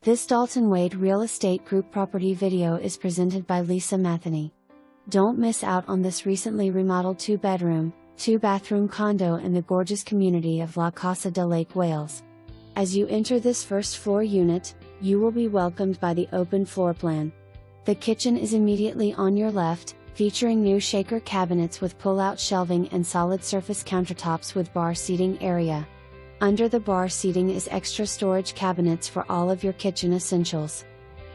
This Dalton Wade Real Estate Group property video is presented by Lisa Matheny. Don't miss out on this recently remodeled 2-bedroom, 2-bathroom condo in the gorgeous community of Casa de Lake Wales. As you enter this first floor unit, you will be welcomed by the open floor plan. The kitchen is immediately on your left, featuring new shaker cabinets with pull-out shelving and solid surface countertops with bar seating area. Under the bar seating is extra storage cabinets for all of your kitchen essentials.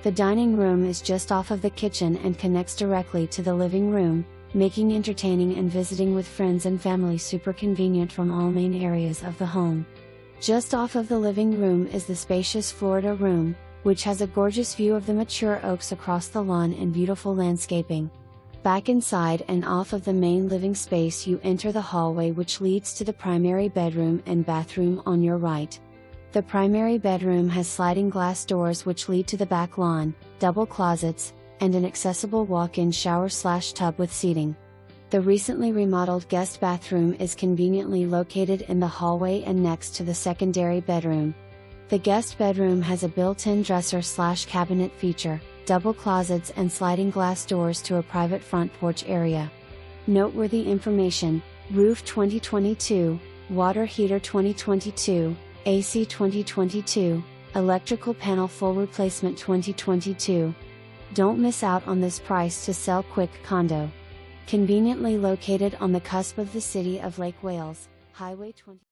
The dining room is just off of the kitchen and connects directly to the living room, making entertaining and visiting with friends and family super convenient from all main areas of the home. Just off of the living room is the spacious Florida room, which has a gorgeous view of the mature oaks across the lawn and beautiful landscaping. Back inside and off of the main living space you enter the hallway which leads to the primary bedroom and bathroom on your right. The primary bedroom has sliding glass doors which lead to the back lawn, double closets, and an accessible walk-in shower/tub with seating. The recently remodeled guest bathroom is conveniently located in the hallway and next to the secondary bedroom. The guest bedroom has a built-in dresser/cabinet feature, double closets and sliding glass doors to a private front porch area. Noteworthy information: roof 2022, water heater 2022, AC 2022, electrical panel full replacement 2022. Don't miss out on this price to sell quick condo. Conveniently located on the cusp of the city of Lake Wales, Highway 20.